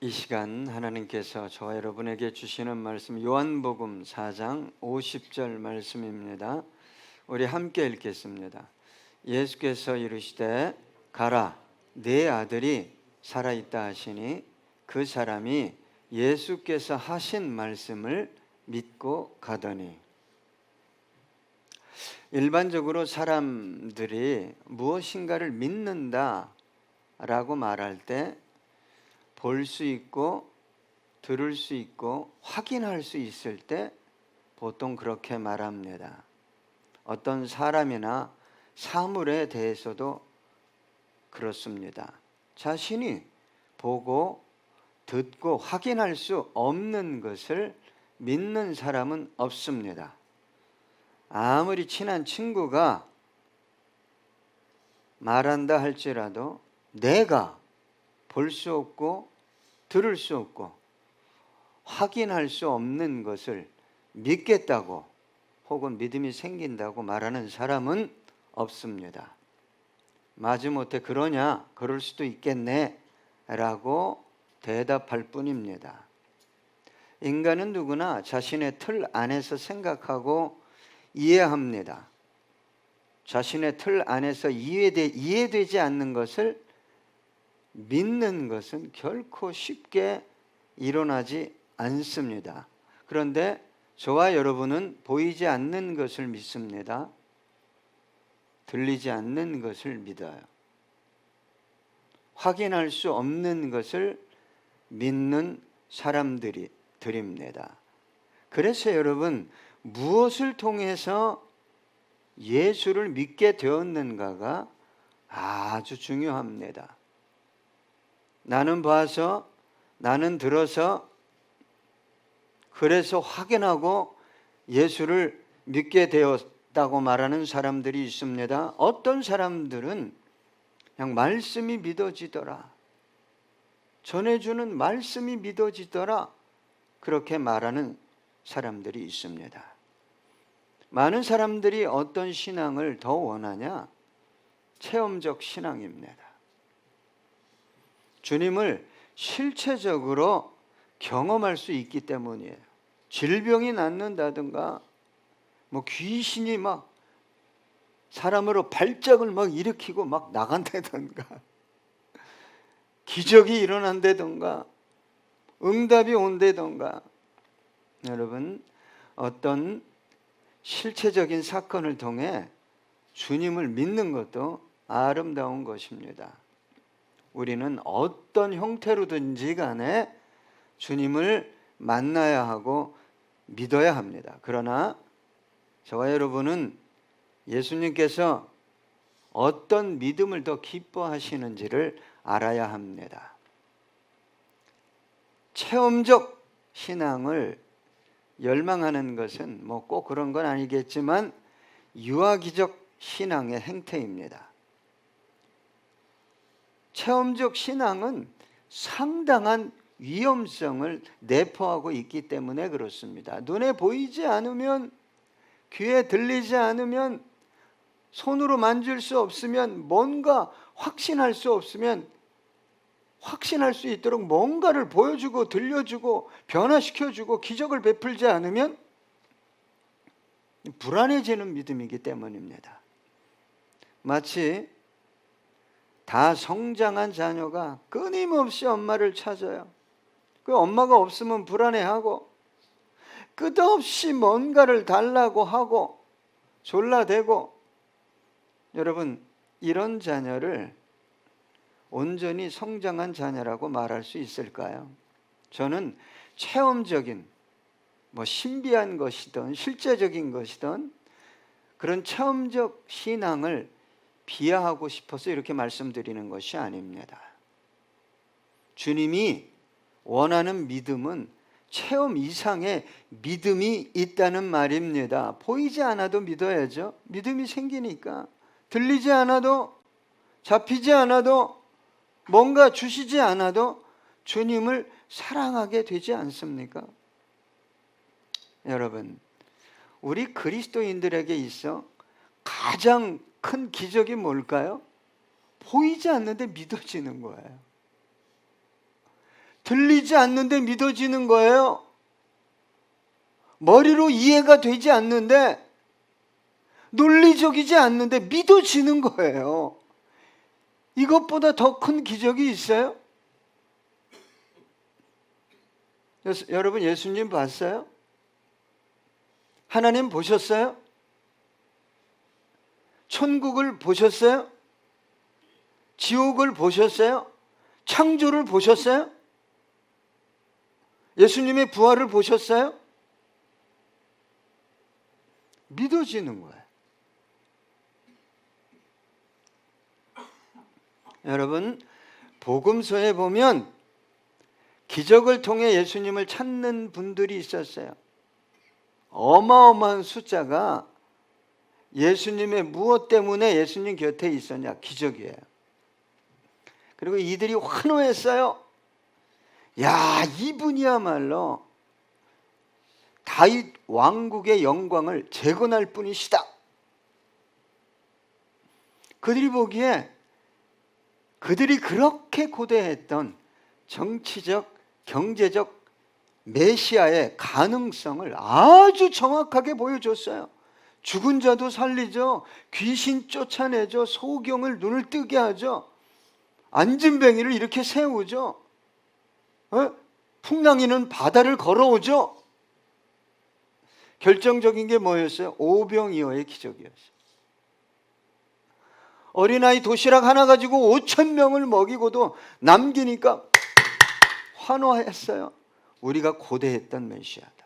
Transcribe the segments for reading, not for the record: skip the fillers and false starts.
이 시간 하나님께서 저와 여러분에게 주시는 말씀 요한복음 4장 50절 말씀입니다. 우리 함께 읽겠습니다. 예수께서 이르시되 가라 내 아들이 살아있다 하시니 그 사람이 예수께서 하신 말씀을 믿고 가더니. 일반적으로 사람들이 무엇인가를 믿는다라고 말할 때 볼 수 있고 들을 수 있고 확인할 수 있을 때 보통 그렇게 말합니다. 어떤 사람이나 사물에 대해서도 그렇습니다. 자신이 보고 듣고 확인할 수 없는 것을 믿는 사람은 없습니다. 아무리 친한 친구가 말한다 할지라도 내가 볼 수 없고 들을 수 없고 확인할 수 없는 것을 믿겠다고 혹은 믿음이 생긴다고 말하는 사람은 없습니다. 마지못해 그러냐? 그럴 수도 있겠네 라고 대답할 뿐입니다. 인간은 누구나 자신의 틀 안에서 생각하고 이해합니다. 자신의 틀 안에서 이해되지 않는 것을 믿는 것은 결코 쉽게 일어나지 않습니다. 그런데 저와 여러분은 보이지 않는 것을 믿습니다. 들리지 않는 것을 믿어요. 확인할 수 없는 것을 믿는 사람들입니다. 그래서 여러분, 무엇을 통해서 예수를 믿게 되었는가가 아주 중요합니다. 나는 봐서, 나는 들어서, 그래서 확인하고 예수를 믿게 되었다고 말하는 사람들이 있습니다. 어떤 사람들은 그냥 말씀이 믿어지더라, 전해주는 말씀이 믿어지더라, 그렇게 말하는 사람들이 있습니다. 많은 사람들이 어떤 신앙을 더 원하냐? 체험적 신앙입니다. 주님을 실체적으로 경험할 수 있기 때문이에요. 질병이 낫는다든가 뭐 귀신이 막 사람으로 발작을 막 일으키고 막 나간다든가 기적이 일어난다든가 응답이 온다든가, 여러분, 어떤 실체적인 사건을 통해 주님을 믿는 것도 아름다운 것입니다. 우리는 어떤 형태로든지 간에 주님을 만나야 하고 믿어야 합니다. 그러나 저와 여러분은 예수님께서 어떤 믿음을 더 기뻐하시는지를 알아야 합니다. 체험적 신앙을 열망하는 것은 뭐 꼭 그런 건 아니겠지만 유아기적 신앙의 행태입니다. 체험적 신앙은 상당한 위험성을 내포하고 있기 때문에 그렇습니다. 눈에 보이지 않으면, 귀에 들리지 않으면, 손으로 만질 수 없으면, 뭔가 확신할 수 없으면, 확신할 수 있도록 뭔가를 보여주고 들려주고 변화시켜주고 기적을 베풀지 않으면 불안해지는 믿음이기 때문입니다. 마치 다 성장한 자녀가 끊임없이 엄마를 찾아요. 그 엄마가 없으면 불안해하고 끝없이 뭔가를 달라고 하고 졸라대고, 여러분, 이런 자녀를 온전히 성장한 자녀라고 말할 수 있을까요? 저는 체험적인, 뭐 신비한 것이든 실제적인 것이든 그런 체험적 신앙을 비하하고 싶어서 이렇게 말씀드리는 것이 아닙니다. 주님이 원하는 믿음은 체험 이상의 믿음이 있다는 말입니다. 보이지 않아도 믿어야죠. 믿음이 생기니까. 들리지 않아도, 잡히지 않아도, 뭔가 주시지 않아도 주님을 사랑하게 되지 않습니까? 여러분, 우리 그리스도인들에게 있어 가장 큰 기적이 뭘까요? 보이지 않는데 믿어지는 거예요. 들리지 않는데 믿어지는 거예요. 머리로 이해가 되지 않는데, 논리적이지 않는데 믿어지는 거예요. 이것보다 더 큰 기적이 있어요? 여러분, 예수님 봤어요? 하나님 보셨어요? 천국을 보셨어요? 지옥을 보셨어요? 창조를 보셨어요? 예수님의 부활을 보셨어요? 믿어지는 거예요. 여러분, 복음서에 보면 기적을 통해 예수님을 찾는 분들이 있었어요. 어마어마한 숫자가 예수님의 무엇 때문에 예수님 곁에 있었냐? 기적이에요. 그리고 이들이 환호했어요. 야, 이분이야말로 다윗 왕국의 영광을 재건할 분이시다. 그들이 보기에 그들이 그렇게 고대했던 정치적, 경제적 메시아의 가능성을 아주 정확하게 보여줬어요. 죽은 자도 살리죠. 귀신 쫓아내죠. 소경을 눈을 뜨게 하죠. 안진뱅이를 이렇게 세우죠. 풍랑이는 바다를 걸어오죠. 결정적인 게 뭐였어요? 오병이어의 기적이었어요. 어린아이 도시락 하나 가지고 5,000명을 먹이고도 남기니까 환호했어요. 우리가 고대했던 메시아다.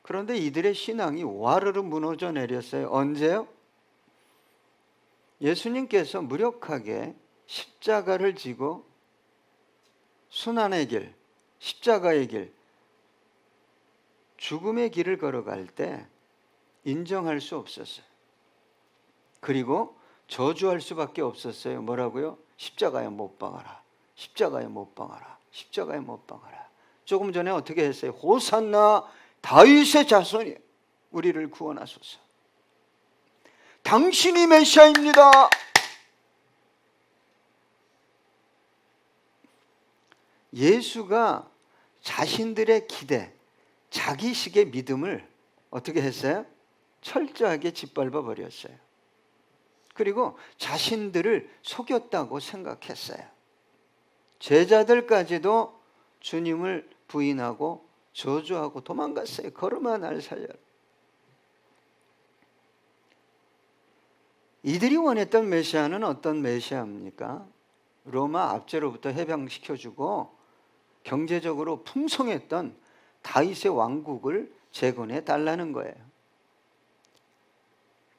그런데 이들의 신앙이 와르르 무너져 내렸어요. 언제요? 예수님께서 무력하게 십자가를 지고 순환의 길, 십자가의 길, 죽음의 길을 걸어갈 때 인정할 수 없었어요. 그리고 저주할 수밖에 없었어요. 뭐라고요? 십자가에 못 박아라. 십자가에 못 박아라. 십자가에 못 박아라. 조금 전에 어떻게 했어요? 호산나 다윗의 자손이 우리를 구원하소서. 당신이 메시아입니다. 예수가 자신들의 기대, 자기식의 믿음을 어떻게 했어요? 철저하게 짓밟아 버렸어요. 그리고 자신들을 속였다고 생각했어요. 제자들까지도 주님을 부인하고 저주하고 도망갔어요. 걸음아 날 살려라. 이들이 원했던 메시아는 어떤 메시아입니까? 로마 압제로부터 해방시켜주고 경제적으로 풍성했던 다윗의 왕국을 재건해 달라는 거예요.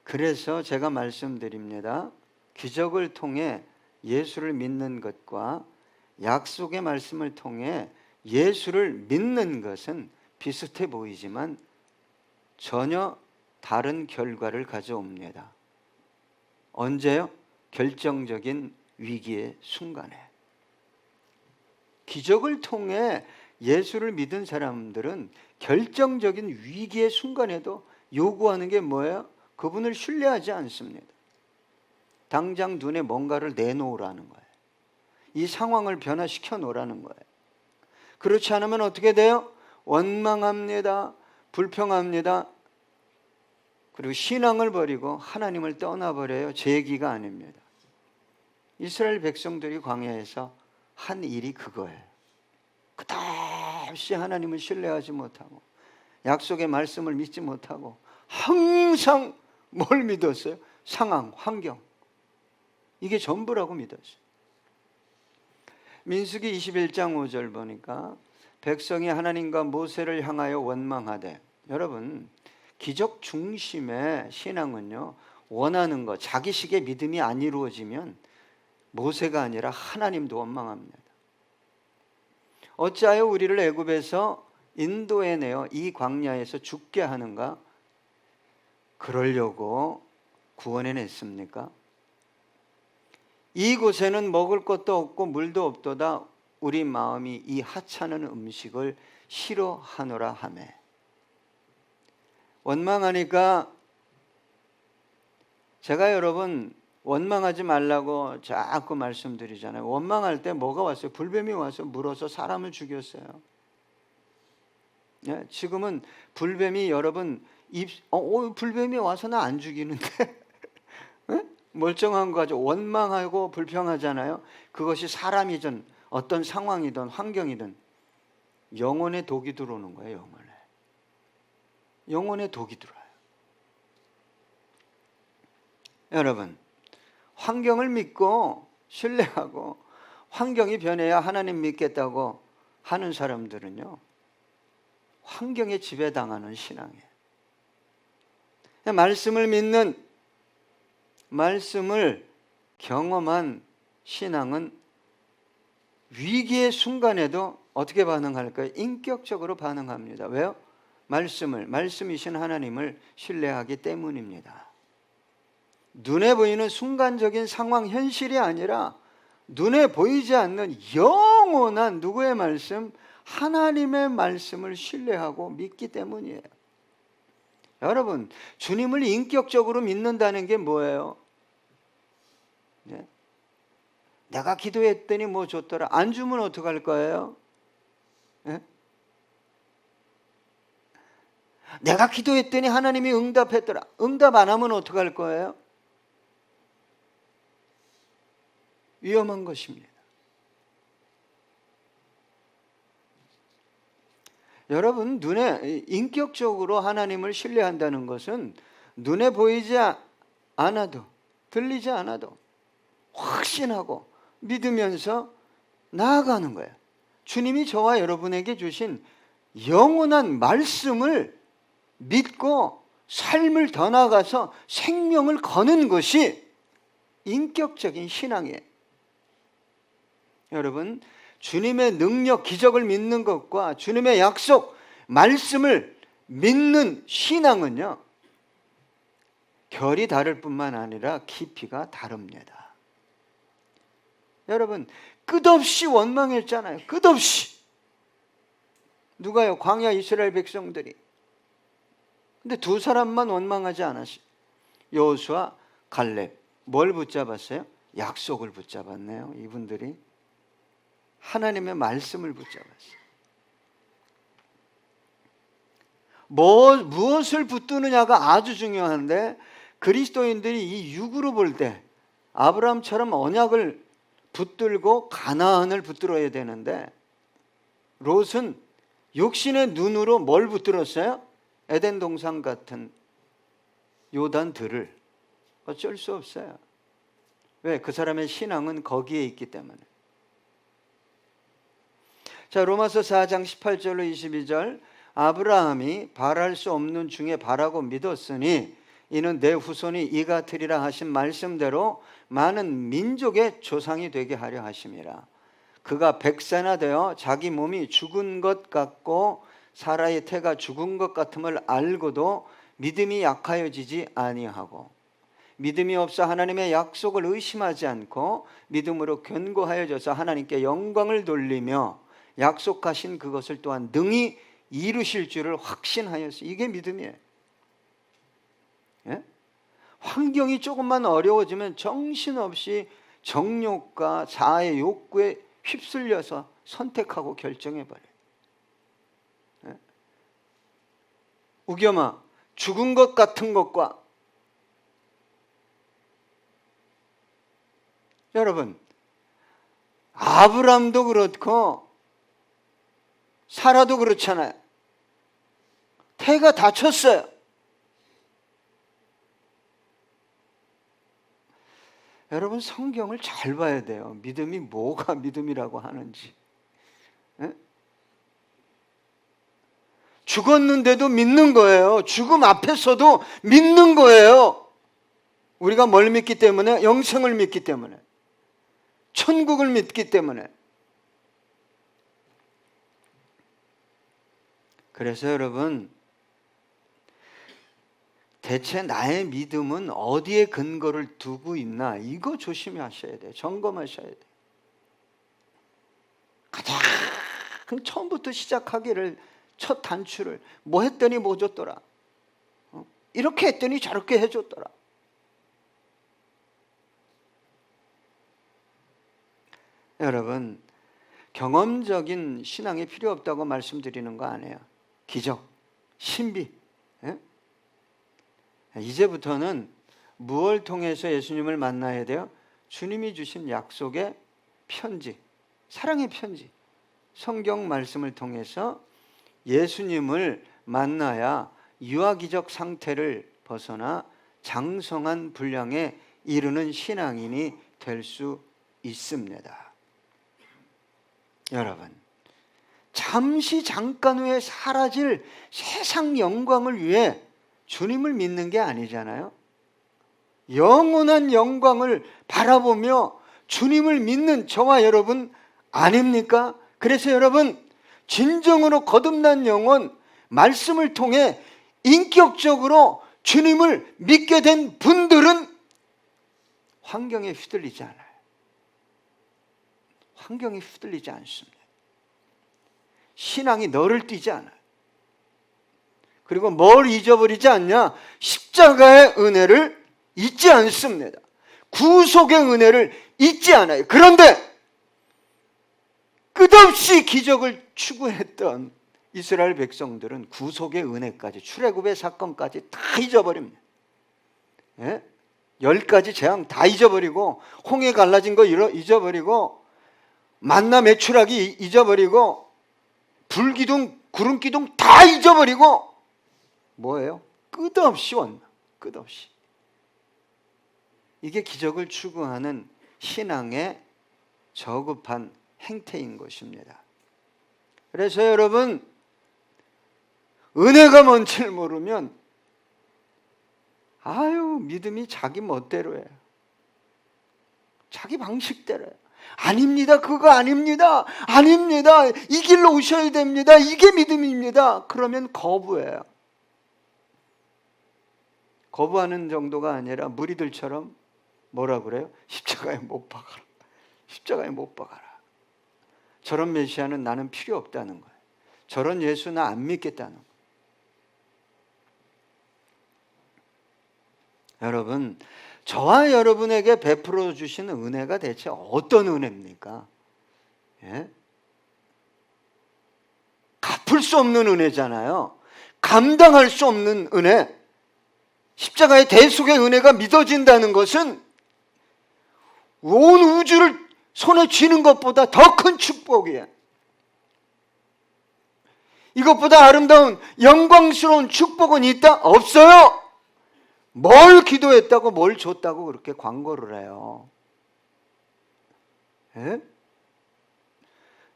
그래서 제가 말씀드립니다. 기적을 통해 예수를 믿는 것과 약속의 말씀을 통해 예수를 믿는 것은 비슷해 보이지만 전혀 다른 결과를 가져옵니다. 언제요? 결정적인 위기의 순간에. 기적을 통해 예수를 믿은 사람들은 결정적인 위기의 순간에도 요구하는 게 뭐예요? 그분을 신뢰하지 않습니다. 당장 눈에 뭔가를 내놓으라는 거예요. 이 상황을 변화시켜 놓으라는 거예요. 그렇지 않으면 어떻게 돼요? 원망합니다. 불평합니다. 그리고 신앙을 버리고 하나님을 떠나버려요. 제 얘기가 아닙니다. 이스라엘 백성들이 광야에서 한 일이 그거예요. 끝없이 하나님을 신뢰하지 못하고 약속의 말씀을 믿지 못하고 항상 뭘 믿었어요? 상황, 환경. 이게 전부라고 믿었어요. 민수기 21장 5절 보니까 백성이 하나님과 모세를 향하여 원망하되, 여러분 기적 중심의 신앙은요, 원하는 것, 자기식의 믿음이 안 이루어지면 모세가 아니라 하나님도 원망합니다. 어찌하여 우리를 애굽에서 인도해내어 이 광야에서 죽게 하는가? 그러려고 구원해냈습니까? 이곳에는 먹을 것도 없고 물도 없도다. 우리 마음이 이 하찮은 음식을 싫어하노라 하매. 원망하니까 제가 여러분 원망하지 말라고 자꾸 말씀드리잖아요. 원망할 때 뭐가 왔어요? 불뱀이 와서 물어서 사람을 죽였어요. 예, 지금은 불뱀이 여러분 불뱀이 와서 나 안 죽이는데 예? 멀쩡한 거 가지고 원망하고 불평하잖아요. 그것이 사람이든 어떤 상황이든 환경이든 영혼에 독이 들어오는 거예요. 영혼에 독이 들어와요. 여러분, 환경을 믿고 신뢰하고 환경이 변해야 하나님 믿겠다고 하는 사람들은요, 환경에 지배당하는 신앙이에요. 말씀을 믿는, 말씀을 경험한 신앙은 위기의 순간에도 어떻게 반응할까요? 인격적으로 반응합니다. 왜요? 말씀이신 하나님을 신뢰하기 때문입니다. 눈에 보이는 순간적인 상황, 현실이 아니라 눈에 보이지 않는 영원한 누구의 말씀? 하나님의 말씀을 신뢰하고 믿기 때문이에요. 여러분, 주님을 인격적으로 믿는다는 게 뭐예요? 네? 내가 기도했더니 뭐 줬더라. 안 주면 어떡할 거예요? 네? 내가 기도했더니 하나님이 응답했더라. 응답 안 하면 어떡할 거예요? 위험한 것입니다. 여러분, 눈에 인격적으로 하나님을 신뢰한다는 것은 눈에 보이지 않아도, 들리지 않아도 확신하고 믿으면서 나아가는 거예요. 주님이 저와 여러분에게 주신 영원한 말씀을 믿고 삶을 더 나아가서 생명을 거는 것이 인격적인 신앙이에요. 여러분, 주님의 능력, 기적을 믿는 것과 주님의 약속, 말씀을 믿는 신앙은요, 결이 다를 뿐만 아니라 깊이가 다릅니다. 여러분, 끝없이 원망했잖아요. 끝없이. 누가요? 광야 이스라엘 백성들이. 근데 두 사람만 원망하지 않았어요. 여호수아, 갈렙. 뭘 붙잡았어요? 약속을 붙잡았네요. 이분들이 하나님의 말씀을 붙잡았어요. 무엇을 붙드느냐가 아주 중요한데, 그리스도인들이 이 육으로 볼 때 아브라함처럼 언약을 붙들고 가나안을 붙들어야 되는데, 롯은 육신의 눈으로 뭘 붙들었어요? 에덴 동산 같은 요단들을. 어쩔 수 없어요. 왜? 그 사람의 신앙은 거기에 있기 때문에. 자, 로마서 4장 18절로 22절. 아브라함이 바랄 수 없는 중에 바라고 믿었으니 이는 내 후손이 이 같으리라 하신 말씀대로 많은 민족의 조상이 되게 하려 하심이라. 그가 100세나 되어 자기 몸이 죽은 것 같고 사라의 태가 죽은 것 같음을 알고도 믿음이 약하여지지 아니하고, 믿음이 없어 하나님의 약속을 의심하지 않고 믿음으로 견고하여져서 하나님께 영광을 돌리며 약속하신 그것을 또한 능히 이루실 줄을 확신하였어요. 이게 믿음이에요. 예? 환경이 조금만 어려워지면 정신없이 정욕과 자아의 욕구에 휩쓸려서 선택하고 결정해버려요. 예? 우겸아, 죽은 것 같은 것과, 여러분, 아브람도 그렇고 사라도 그렇잖아요. 태가 다쳤어요. 여러분, 성경을 잘 봐야 돼요. 믿음이 뭐가 믿음이라고 하는지. 에? 죽었는데도 믿는 거예요. 죽음 앞에서도 믿는 거예요. 우리가 뭘 믿기 때문에? 영생을 믿기 때문에, 천국을 믿기 때문에. 그래서 여러분, 대체 나의 믿음은 어디에 근거를 두고 있나? 이거 조심하셔야 돼요. 점검하셔야 돼요. 가장 처음부터 시작하기를, 첫 단추를 뭐 했더니 뭐 줬더라, 이렇게 했더니 저렇게 해줬더라. 여러분, 경험적인 신앙이 필요 없다고 말씀드리는 거 아니에요. 기적, 신비. 예? 이제부터는 무엇을 통해서 예수님을 만나야 돼요? 주님이 주신 약속의 편지, 사랑의 편지, 성경 말씀을 통해서 예수님을 만나야 유아기적 상태를 벗어나 장성한 분량에 이르는 신앙인이 될 수 있습니다. 여러분, 잠시 잠깐 후에 사라질 세상 영광을 위해 주님을 믿는 게 아니잖아요. 영원한 영광을 바라보며 주님을 믿는 저와 여러분 아닙니까? 그래서 여러분, 진정으로 거듭난 영혼, 말씀을 통해 인격적으로 주님을 믿게 된 분들은 환경에 휘둘리지 않아요. 환경에 휘둘리지 않습니다. 신앙이 너를 뛰지 않아요. 그리고 뭘 잊어버리지 않냐? 십자가의 은혜를 잊지 않습니다. 구속의 은혜를 잊지 않아요. 그런데 끝없이 기적을 추구했던 이스라엘 백성들은 구속의 은혜까지, 출애굽의 사건까지 다 잊어버립니다. 예? 10가지 재앙 다 잊어버리고, 홍해 갈라진 거 잊어버리고, 만나 메추라기 잊어버리고, 불기둥 구름기둥 다 잊어버리고, 뭐예요? 끝없이 원망, 끝없이. 이게 기적을 추구하는 신앙의 저급한 행태인 것입니다. 그래서 여러분, 은혜가 뭔지를 모르면 믿음이 자기 멋대로 해요. 자기 방식대로 해요. 아닙니다. 그거 아닙니다. 아닙니다. 이 길로 오셔야 됩니다. 이게 믿음입니다. 그러면 거부해요. 거부하는 정도가 아니라 무리들처럼 뭐라 그래요? 십자가에 못 박아라. 십자가에 못 박아라. 저런 메시아는 나는 필요 없다는 거예요. 저런 예수 나 안 믿겠다는 거예요. 여러분, 저와 여러분에게 베풀어 주시는 은혜가 대체 어떤 은혜입니까? 예? 갚을 수 없는 은혜잖아요. 감당할 수 없는 은혜. 십자가의 대속의 은혜가 믿어진다는 것은 온 우주를 손에 쥐는 것보다 더 큰 축복이에요. 이것보다 아름다운 영광스러운 축복은 있다? 없어요. 뭘 기도했다고 뭘 줬다고 그렇게 광고를 해요. 예?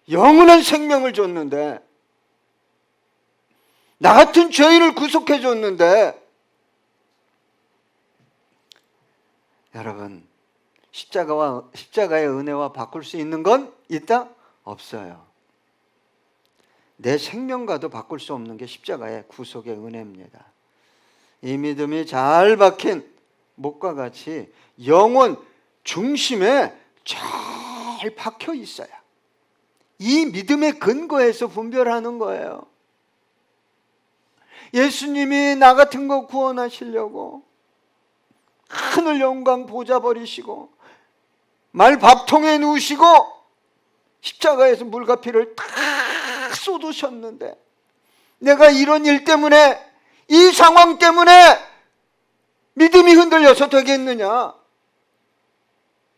영원한 생명을 줬는데, 나 같은 죄인을 구속해 줬는데, 여러분, 십자가의 은혜와 바꿀 수 있는 건 있다? 없어요. 내 생명과도 바꿀 수 없는 게 십자가의 구속의 은혜입니다. 이 믿음이 잘 박힌 목과 같이 영혼 중심에 잘 박혀 있어야 이 믿음의 근거에서 분별하는 거예요. 예수님이 나 같은 거 구원하시려고 하늘 영광 보좌 버리시고 말 밥통에 누우시고 십자가에서 물과 피를 다 쏟으셨는데, 내가 이런 일 때문에, 이 상황 때문에 믿음이 흔들려서 되겠느냐?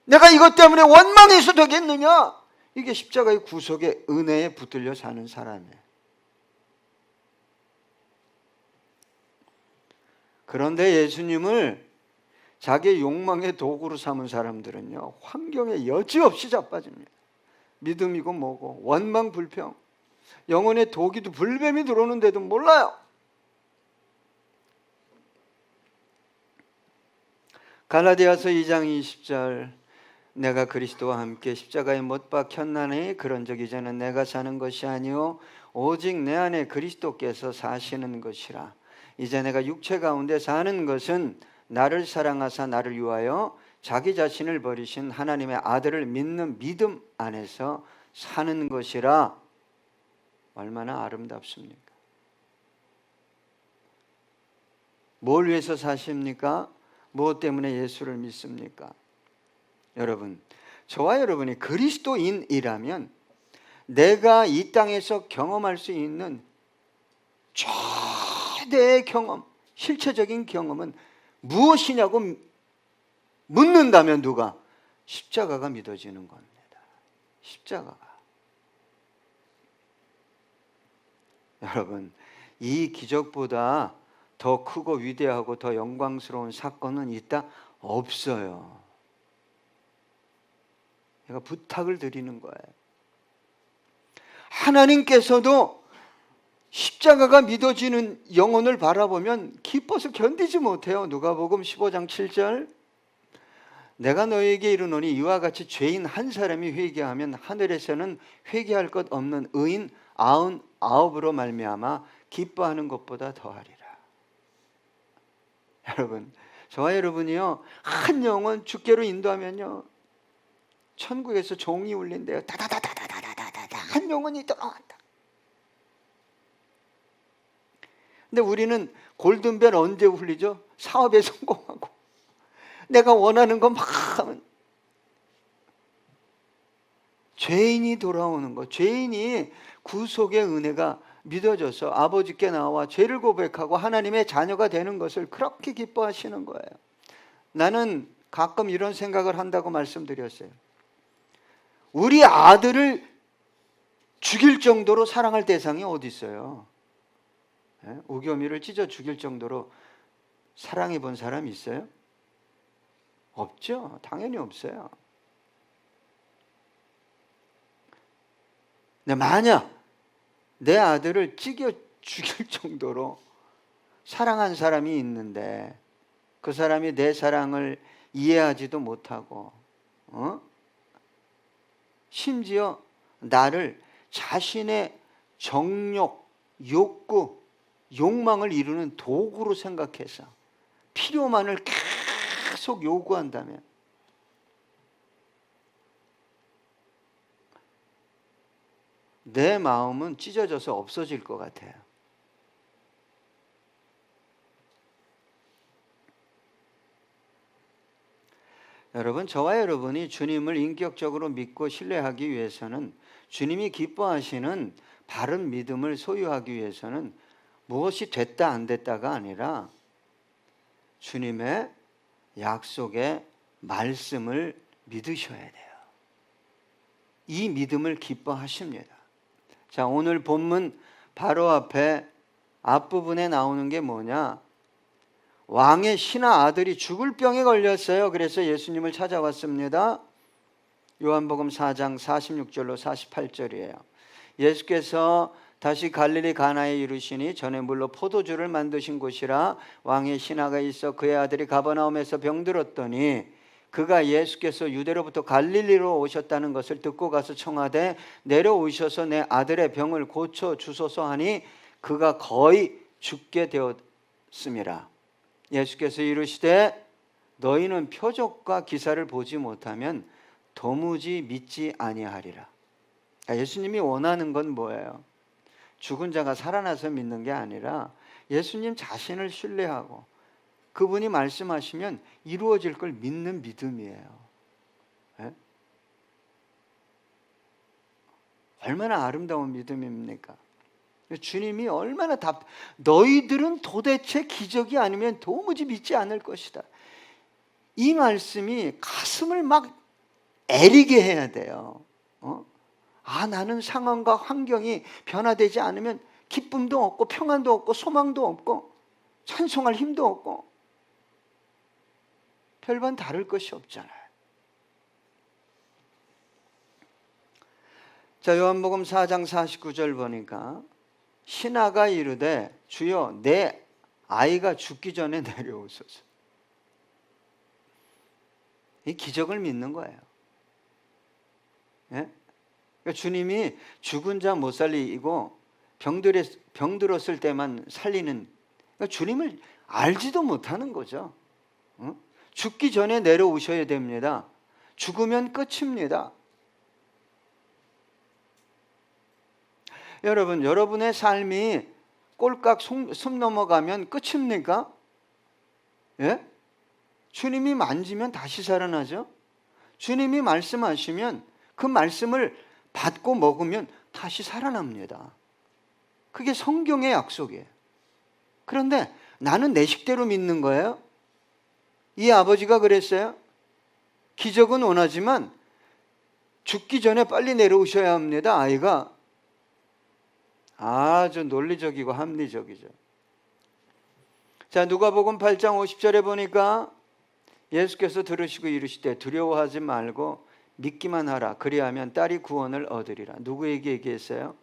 내가 이것 때문에 원망해서 되겠느냐? 이게 십자가의 구속의 은혜에 붙들려 사는 사람이에요. 그런데 예수님을 자기의 욕망의 도구로 삼은 사람들은요, 환경에 여지없이 자빠집니다. 믿음이고 뭐고 원망 불평, 영혼의 도기도 불뱀이 들어오는데도 몰라요. 갈라디아서 2장 20절, 내가 그리스도와 함께 십자가에 못 박혔나니 그런적 이제는 내가 사는 것이 아니요 오직 내 안에 그리스도께서 사시는 것이라. 이제 내가 육체 가운데 사는 것은 나를 사랑하사 나를 위하여 자기 자신을 버리신 하나님의 아들을 믿는 믿음 안에서 사는 것이라. 얼마나 아름답습니까? 뭘 위해서 사십니까? 무엇 때문에 예수를 믿습니까? 여러분, 저와 여러분이 그리스도인이라면 내가 이 땅에서 경험할 수 있는 최대의 경험, 실체적인 경험은 무엇이냐고 묻는다면 누가? 십자가가 믿어지는 겁니다. 십자가가. 여러분, 이 기적보다 더 크고 위대하고 더 영광스러운 사건은 있다? 없어요. 제가 부탁을 드리는 거예요. 하나님께서도 십자가가 믿어지는 영혼을 바라보면 기뻐서 견디지 못해요. 누가복음 15장 7절, 내가 너희에게 이르노니 이와 같이 죄인 한 사람이 회개하면 하늘에서는 회개할 것 없는 의인 99으로 말미암아 기뻐하는 것보다 더하리라. 여러분, 저와 여러분이요, 한 영혼 주께로 인도하면요, 천국에서 종이 울린대요. 다다다다다다다다다. 한 영혼이 돌아간다. 근데 우리는 골든벨 언제 울리죠? 사업에 성공하고 내가 원하는 거 막 하면 죄인이 돌아오는 거, 죄인이 구속의 은혜가 믿어져서 아버지께 나와 죄를 고백하고 하나님의 자녀가 되는 것을 그렇게 기뻐하시는 거예요. 나는 가끔 이런 생각을 한다고 말씀드렸어요. 우리 아들을 죽일 정도로 사랑할 대상이 어디 있어요? 우겸이를 찢어 죽일 정도로 사랑해 본 사람이 있어요? 없죠. 당연히 없어요. 근데 만약 내 아들을 찢어 죽일 정도로 사랑한 사람이 있는데 그 사람이 내 사랑을 이해하지도 못하고 심지어 나를 자신의 정욕, 욕구, 욕망을 이루는 도구로 생각해서 필요만을 계속 요구한다면 내 마음은 찢어져서 없어질 것 같아요. 여러분, 저와 여러분이 주님을 인격적으로 믿고 신뢰하기 위해서는, 주님이 기뻐하시는 바른 믿음을 소유하기 위해서는 무엇이 됐다 안 됐다가 아니라 주님의 약속의 말씀을 믿으셔야 돼요. 이 믿음을 기뻐하십니다. 자, 오늘 본문 바로 앞부분에 나오는 게 뭐냐? 왕의 신하 아들이 죽을 병에 걸렸어요. 그래서 예수님을 찾아왔습니다. 요한복음 4장 46절로 48절이에요. 예수께서 다시 갈릴리 가나에 이르시니 전에 물로 포도주를 만드신 곳이라 왕의 신하가 있어 그의 아들이 가버나움에서 병들었더니 그가 예수께서 유대로부터 갈릴리로 오셨다는 것을 듣고 가서 청하되 내려오셔서 내 아들의 병을 고쳐 주소서 하니 그가 거의 죽게 되었음이라. 예수께서 이르시되 너희는 표적과 기사를 보지 못하면 도무지 믿지 아니하리라. 예수님이 원하는 건 뭐예요? 죽은 자가 살아나서 믿는 게 아니라 예수님 자신을 신뢰하고 그분이 말씀하시면 이루어질 걸 믿는 믿음이에요. 네? 얼마나 아름다운 믿음입니까? 주님이 얼마나 너희들은 도대체 기적이 아니면 도무지 믿지 않을 것이다. 이 말씀이 가슴을 막 애리게 해야 돼요. 나는 상황과 환경이 변화되지 않으면 기쁨도 없고 평안도 없고 소망도 없고 찬송할 힘도 없고 별반 다를 것이 없잖아요. 자, 요한복음 4장 49절 보니까 신하가 이르되 주여 내 아이가 죽기 전에 내려오소서. 이 기적을 믿는 거예요. 예? 그러니까 주님이 죽은 자 못 살리고 병들었을 때만 살리는, 그러니까 주님을 알지도 못하는 거죠. 죽기 전에 내려오셔야 됩니다. 죽으면 끝입니다. 여러분, 여러분의 삶이 꼴깍 숨 넘어가면 끝입니까? 예? 주님이 만지면 다시 살아나죠. 주님이 말씀하시면 그 말씀을 받고 먹으면 다시 살아납니다. 그게 성경의 약속이에요. 그런데 나는 내 식대로 믿는 거예요. 이 아버지가 그랬어요. 기적은 원하지만 죽기 전에 빨리 내려오셔야 합니다. 아이가 아주 논리적이고 합리적이죠. 자, 누가복음 8장 50절에 보니까 예수께서 들으시고 이르시되 두려워하지 말고 믿기만 하라. 그리하면 딸이 구원을 얻으리라. 누구에게 얘기했어요?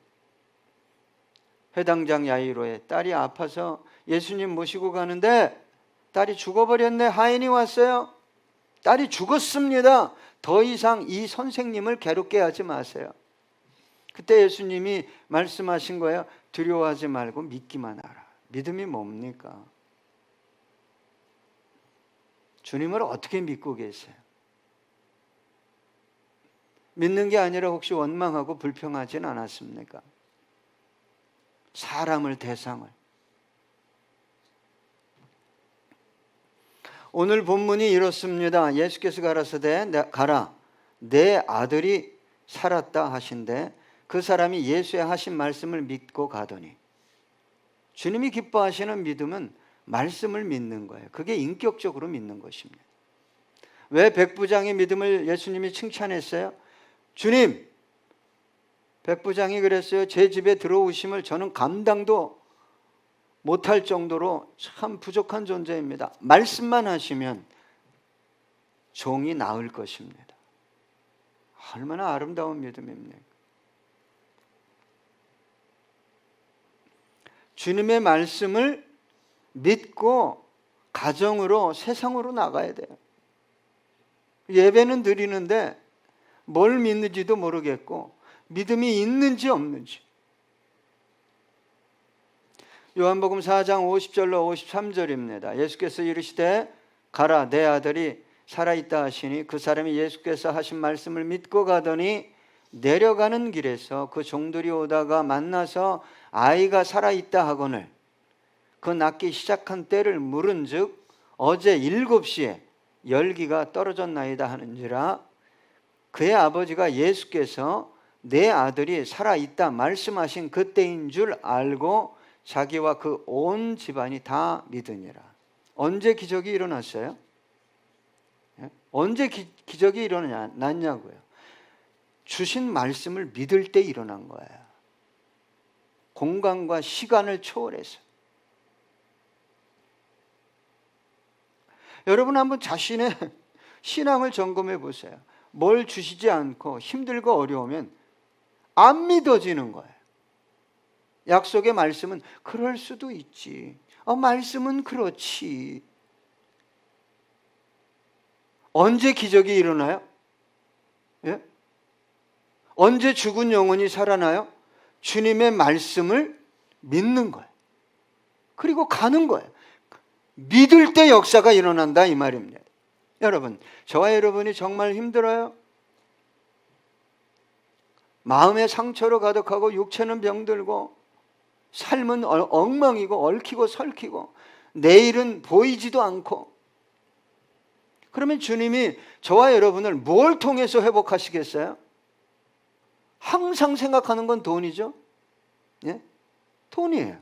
회당장 야이로의 딸이 아파서 예수님 모시고 가는데 딸이 죽어버렸네. 하인이 왔어요. 딸이 죽었습니다. 더 이상 이 선생님을 괴롭게 하지 마세요. 그때 예수님이 말씀하신 거예요. 두려워하지 말고 믿기만 하라. 믿음이 뭡니까? 주님을 어떻게 믿고 계세요? 믿는 게 아니라 혹시 원망하고 불평하진 않았습니까? 사람을, 대상을. 오늘 본문이 이렇습니다. 예수께서 가라 내 아들이 살았다 하신데 그 사람이 예수의 하신 말씀을 믿고 가더니. 주님이 기뻐하시는 믿음은 말씀을 믿는 거예요. 그게 인격적으로 믿는 것입니다. 왜 백부장의 믿음을 예수님이 칭찬했어요? 주님, 백부장이 그랬어요. 제 집에 들어오심을 저는 감당도 못할 정도로 참 부족한 존재입니다. 말씀만 하시면 종이 나을 것입니다. 얼마나 아름다운 믿음입니까? 주님의 말씀을 믿고 가정으로, 세상으로 나가야 돼요. 예배는 드리는데 뭘 믿는지도 모르겠고 믿음이 있는지 없는지. 요한복음 4장 50절로 53절입니다. 예수께서 이르시되 가라 내 아들이 살아있다 하시니 그 사람이 예수께서 하신 말씀을 믿고 가더니 내려가는 길에서 그 종들이 오다가 만나서 아이가 살아있다 하거늘 그 낳기 시작한 때를 물은즉 어제 7시에 열기가 떨어졌나이다 하는지라. 그의 아버지가 예수께서 내 아들이 살아있다 말씀하신 그때인 줄 알고 자기와 그 온 집안이 다 믿으니라. 언제 기적이 일어났어요? 언제 기적이 일어났냐고요? 주신 말씀을 믿을 때 일어난 거예요. 공간과 시간을 초월해서. 여러분 한번 자신의 신앙을 점검해 보세요. 뭘 주시지 않고 힘들고 어려우면 안 믿어지는 거예요. 약속의 말씀은 그럴 수도 있지. 말씀은 그렇지. 언제 기적이 일어나요? 예? 언제 죽은 영혼이 살아나요? 주님의 말씀을 믿는 거예요. 그리고 가는 거예요. 믿을 때 역사가 일어난다 이 말입니다. 여러분, 저와 여러분이 정말 힘들어요. 마음의 상처로 가득하고 육체는 병들고 삶은 엉망이고 얽히고 설키고 내일은 보이지도 않고. 그러면 주님이 저와 여러분을 뭘 통해서 회복하시겠어요? 항상 생각하는 건 돈이죠. 예? 돈이에요.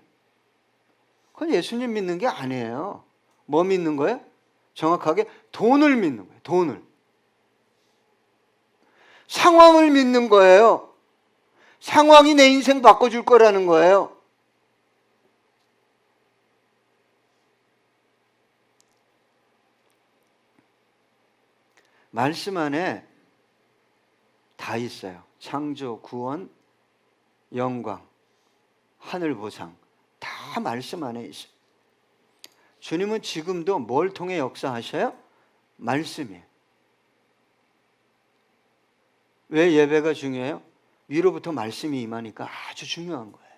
그건 예수님 믿는 게 아니에요. 뭐 믿는 거예요? 정확하게 돈을 믿는 거예요. 돈을. 상황을 믿는 거예요. 상황이 내 인생 바꿔줄 거라는 거예요. 말씀 안에 다 있어요. 창조, 구원, 영광, 하늘 보상 다 말씀 안에 있어요. 주님은 지금도 뭘 통해 역사하셔요? 말씀이에요. 왜 예배가 중요해요? 위로부터 말씀이 임하니까 아주 중요한 거예요.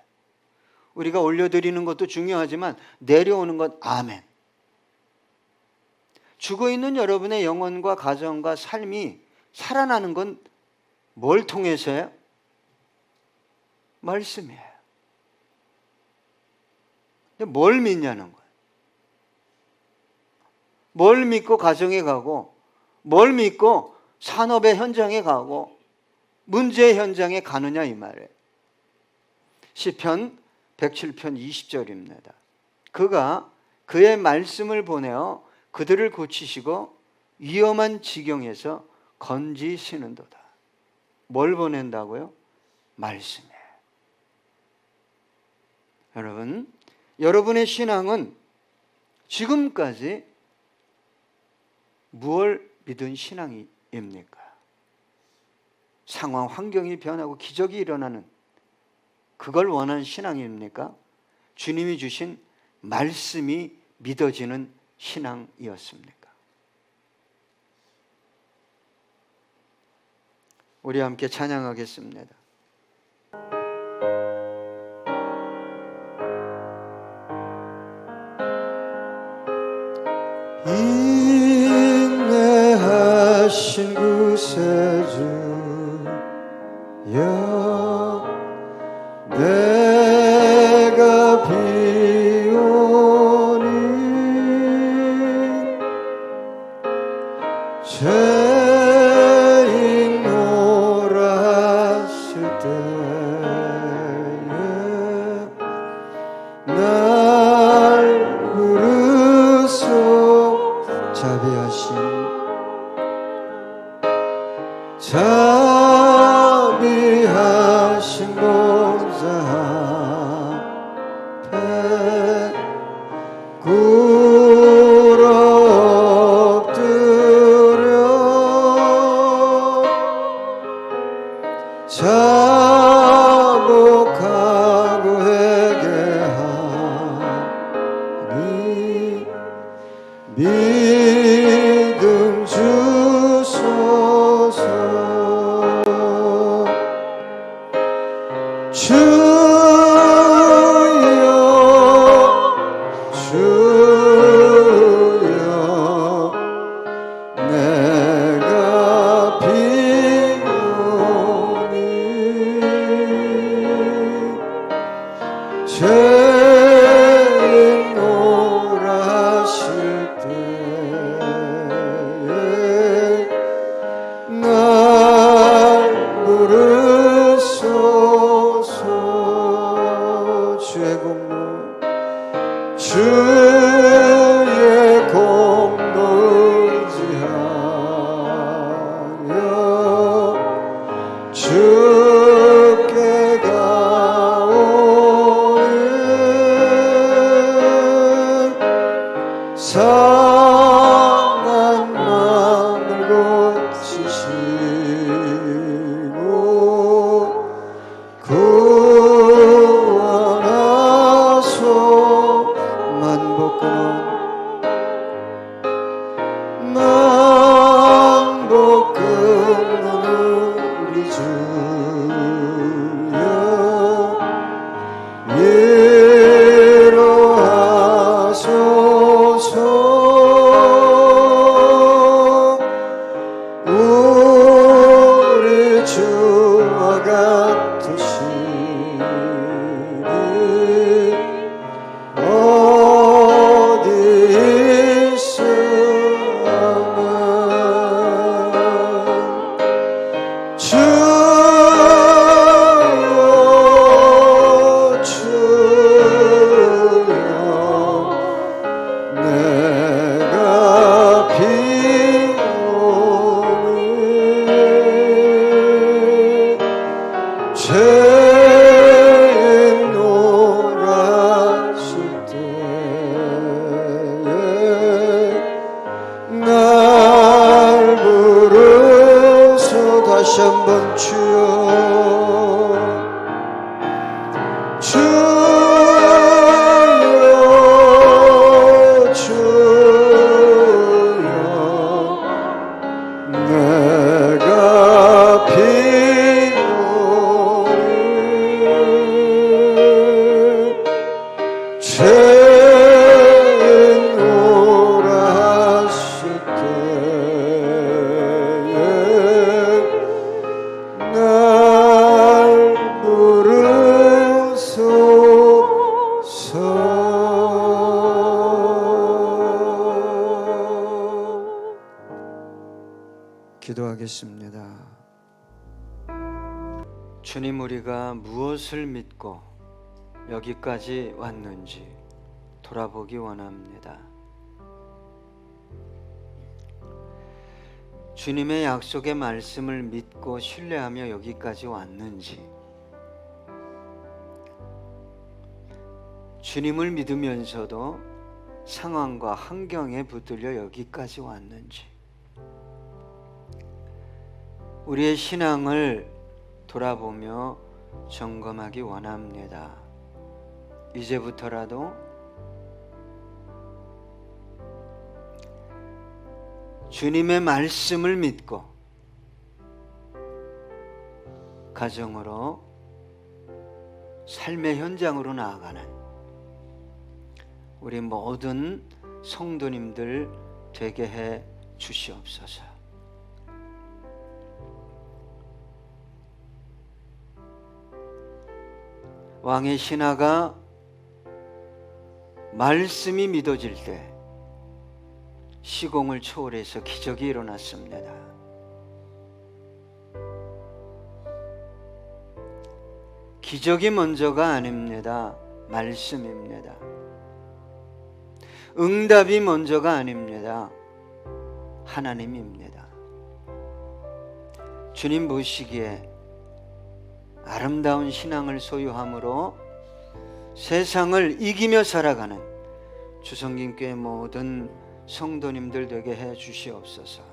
우리가 올려드리는 것도 중요하지만 내려오는 것 아멘. 죽어있는 여러분의 영혼과 가정과 삶이 살아나는 건 뭘 통해서요? 말씀이에요. 근데 뭘 믿냐는 거예요. 뭘 믿고 가정에 가고 뭘 믿고 산업의 현장에 가고 문제의 현장에 가느냐 이 말이에요. 시편 107편 20절입니다. 그가 그의 말씀을 보내어 그들을 고치시고 위험한 지경에서 건지시는도다. 뭘 보낸다고요? 말씀이에요. 여러분, 여러분의 신앙은 지금까지 무엇을 믿은 신앙입니까? 상황, 환경이 변하고 기적이 일어나는 그걸 원하는 신앙입니까? 주님이 주신 말씀이 믿어지는 신앙이었습니까? 우리 함께 찬양하겠습니다. 인내하신 구세주여 내가 비오니 죄인 노라 하실 때에 날 부르소 자비하신 보좌 앞에 꿇어 엎드려 자복하고 회개하니 믿음 주소서. 주여 내가 비오니 죄인 노라 하실 때에 날 부르소서. 주의 공로 주의 공로 의지하여 주께 가오니 상한 마음을 고치시고 구원하소. 만복 끊는 우리 주여 위로하소서. 우리 주와 같으시리 어디 있으면 주여 내가 비오니 죄인 노라 하실 때에 날 부르소. 다시 한번 주여 내가 비오니 죄인 노라 하실 때에 날 기도하겠습니다. 주님, 우리가 무엇을 믿고 여기까지 왔는지 돌아보기 원합니다. 주님의 약속의 말씀을 믿고 신뢰하며 여기까지 왔는지, 주님을 믿으면서도 상황과 환경에 붙들려 여기까지 왔는지, 우리의 신앙을 돌아보며 점검하기 원합니다. 이제부터라도 주님의 말씀을 믿고 가정으로, 삶의 현장으로 나아가는 우리 모든 성도님들 되게 해 주시옵소서. 왕의 신하가 말씀이 믿어질 때 시공을 초월해서 기적이 일어났습니다. 기적이 먼저가 아닙니다. 말씀입니다. 응답이 먼저가 아닙니다. 하나님입니다. 주님 보시기에 아름다운 신앙을 소유함으로 세상을 이기며 살아가는 주성김교회 모든 성도님들 되게 해 주시옵소서.